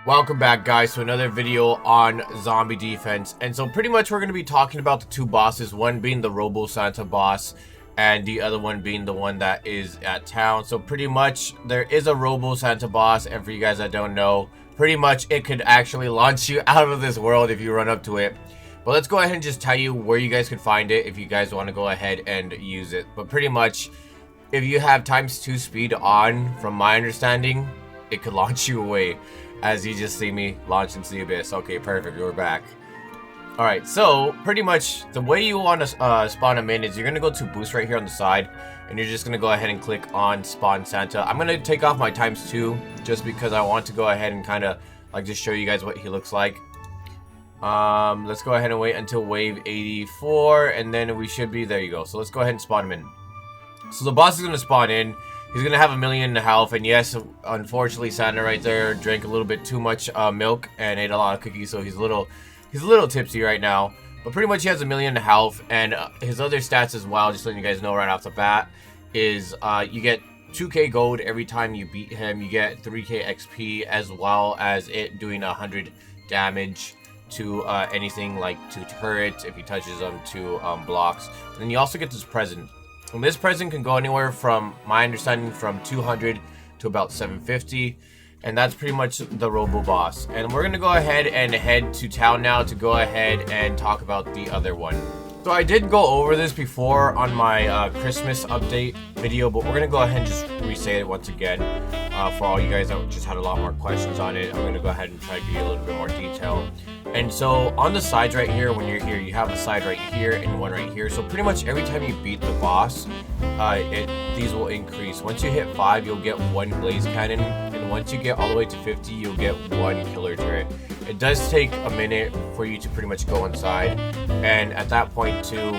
Welcome back, guys, to another video on zombie defense. And so pretty much we're going to be talking about the two bosses, one being the Robo Santa Boss and the other one being the one that is at town. So pretty much there is a Robo Santa Boss, and for you guys that don't know, pretty much it could actually launch you out of this world if you run up to it. But let's go ahead and just tell you where you guys can find it if you guys want to go ahead and use it. But pretty much if you have ×2 speed on, from my understanding, it could launch you away. As you just see me launch into the abyss. Okay, perfect. We're back. Alright, so pretty much the way you want to spawn him in is you're going to go to boost right here on the side. And you're just going to go ahead and click on spawn Santa. I'm going to take off my ×2 just because I want to go ahead and kind of like just show you guys what he looks like. Let's go ahead and wait until wave 84. And then we should be, there you go. So let's go ahead and spawn him in. So the boss is going to spawn in. He's gonna have 1,000,000 health, and yes, unfortunately, Santa right there drank a little bit too much milk and ate a lot of cookies, so he's a little tipsy right now. But pretty much he has 1,000,000 health, and his other stats as well, just letting you guys know right off the bat, is you get 2k gold every time you beat him. You get 3k XP, as well as it doing 100 damage to anything like to turrets if he touches them, to blocks. And then you also get this present. And this present can go anywhere from, my understanding, from 200 to about 750. And that's pretty much the Robo Boss. And we're going to go ahead and head to town now to go ahead and talk about the other one. So I did go over this before on my Christmas update video, but we're going to go ahead and just re-say it once again. For all you guys that just had a lot more questions on it, I'm going to go ahead and try to give you a little bit more detail. And so on the sides right here, when you're here, you have a side right here and one right here. So pretty much every time you beat the boss, these will increase. Once you hit 5, you'll get 1 blaze cannon. And once you get all the way to 50, you'll get 1 killer turret. It does take a minute for you to pretty much go inside. And at that point too,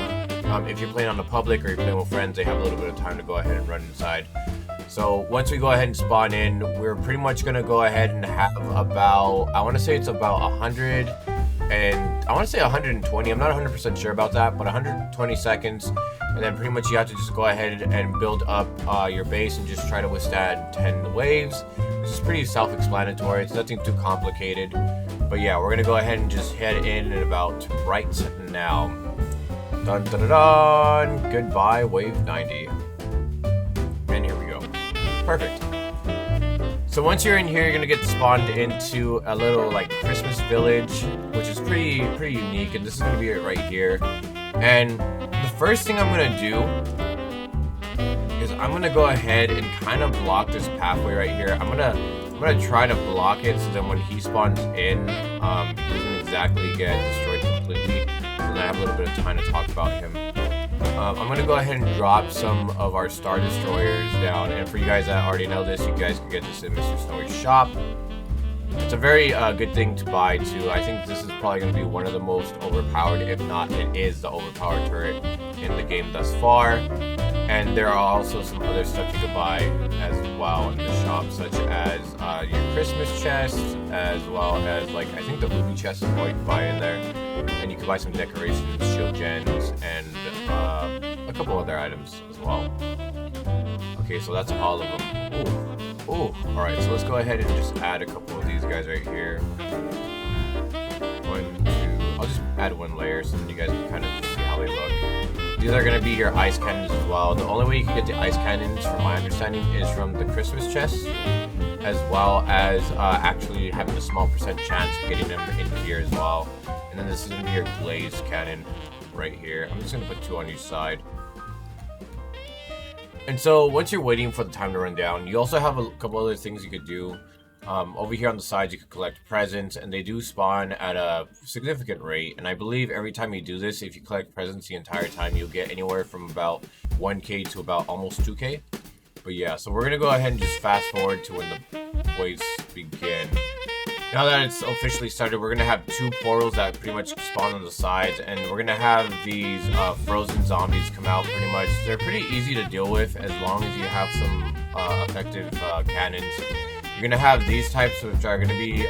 if you're playing on the public or you're playing with friends, they have a little bit of time to go ahead and run inside. So once we go ahead and spawn in, we're pretty much going to go ahead and have about, I want to say it's about 100 and I want to say 120. I'm not 100% sure about that, but 120 seconds. And then pretty much you have to just go ahead and build up your base and just try to withstand 10 waves, which is pretty self-explanatory. It's nothing too complicated. But yeah, we're going to go ahead and just head in about right now. Dun dun dun dun. Goodbye, wave 90. And here we go. Perfect. So once you're in here, you're gonna get spawned into a little like Christmas village, which is pretty unique, and this is gonna be it right here. And the first thing I'm gonna do is I'm gonna go ahead and kind of block this pathway right here. I'm gonna try to block it so then when he spawns in, he doesn't exactly get destroyed completely. And I have a little bit of time to talk about him. I'm going to go ahead and drop some of our Star Destroyers down. And for you guys that already know this, you guys can get this in Mr. Snowy's shop. It's a very good thing to buy too. I think this is probably going to be one of the most overpowered, if not it is the overpowered turret in the game thus far. And there are also some other stuff you can buy as well in the shop, such as your Christmas chest, as well as like I think the ruby chest is what you can buy in there. And you can buy some decorations, shield gens, and a couple other items as well. Okay, so that's all of them. Ooh. Alright, so let's go ahead and just add a couple of these guys right here. 1, 2, I'll just add 1 layer so then you guys can kind of see how they look. These are going to be your ice cannons as well. The only way you can get the ice cannons, from my understanding, is from the Christmas chest, as well as actually having a small % chance of getting them in here as well. And then this is going to be your glaze cannon right here. I'm just going to put 2 on each side. And so once you're waiting for the time to run down, you also have a couple other things you could do. Over here on the side, you can collect presents, and they do spawn at a significant rate. And I believe every time you do this, if you collect presents the entire time, you'll get anywhere from about 1k to about almost 2k. But yeah, so we're going to go ahead and just fast forward to when the waves begin. Now that it's officially started, we're going to have 2 portals that pretty much spawn on the sides, and we're going to have these frozen zombies come out pretty much. They're pretty easy to deal with as long as you have some effective cannons. You're going to have these types, which are going to be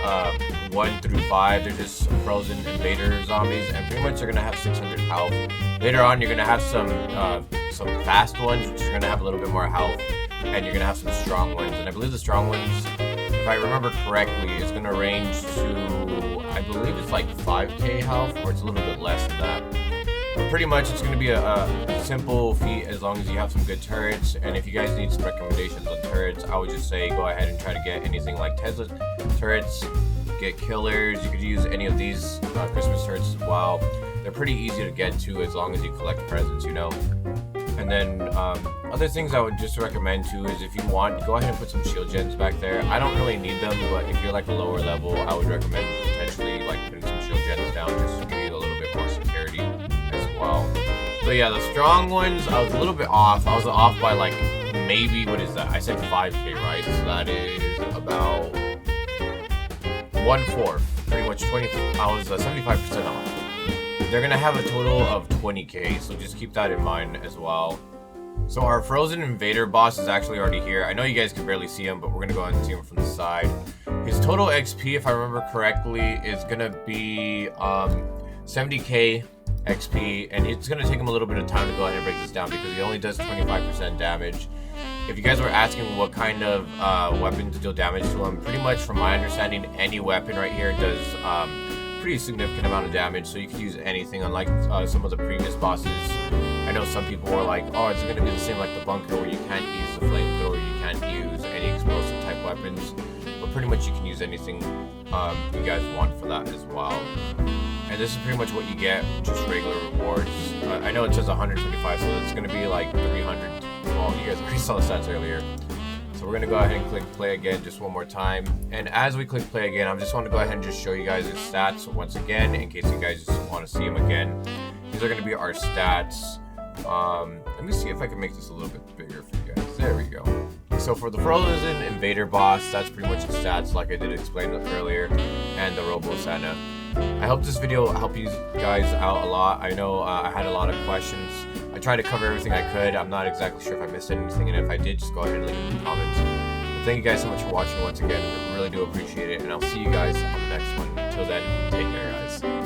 1 through 5. They're just Frozen Invader zombies, and pretty much they're going to have 600 health. Later on, you're going to have some fast ones, which are going to have a little bit more health, and you're going to have some strong ones. And I believe the strong ones if I remember correctly, is going to range to, I believe it's like 5k health, or it's a little bit less than that. But pretty much it's going to be a simple feat as long as you have some good turrets. And if you guys need some recommendations on turrets, I would just say go ahead and try to get anything like Tesla turrets, get killers. You could use any of these Christmas turrets as well. They're pretty easy to get to as long as you collect presents, you know. And then other things I would just recommend too is if you want, go ahead and put some shield gens back there. I don't really need them, but if you're like a lower level, I would recommend potentially like putting some shield gens down just to give you a little bit more security as well. So yeah, the strong ones, I was a little bit off. I was off by like maybe, what is that? I said 5k, right? So that is about 1/4, pretty much 20. I was 75% off. They're gonna have a total of 20k, so just keep that in mind as well. So our Frozen Invader Boss is actually already here. I know you guys can barely see him, but we're gonna go ahead and see him from the side. His total XP, if I remember correctly, is gonna be 70k XP, and it's gonna take him a little bit of time to go ahead and break this down because he only does 25% damage. If you guys were asking what kind of weapons deal damage to him, pretty much from my understanding, any weapon right here does pretty significant amount of damage, so you could use anything, unlike some of the previous bosses. I know some people were like, oh, it's going to be the same like the bunker where you can't use the flamethrower, you can't use any explosive type weapons, but pretty much you can use anything you guys want for that as well. And this is pretty much what you get, just regular rewards. I know it says 125, so it's going to be like 300. Well, you guys already saw the stats earlier. So we're going to go ahead and click play again just one more time. And as we click play again, I just want to go ahead and just show you guys his stats once again, in case you guys just want to see him again. These are going to be our stats. Let me see if I can make this a little bit bigger for you guys. There we go. So for the Frozen Invader Boss, that's pretty much the stats like I did explain earlier, and the Robo Santa. I hope this video helped you guys out a lot. I know I had a lot of questions. I tried to cover everything I could. I'm not exactly sure if I missed anything, and if I did, just go ahead and leave it in the comments. But thank you guys so much for watching once again. I really do appreciate it, and I'll see you guys on the next one. Until then, take care, guys.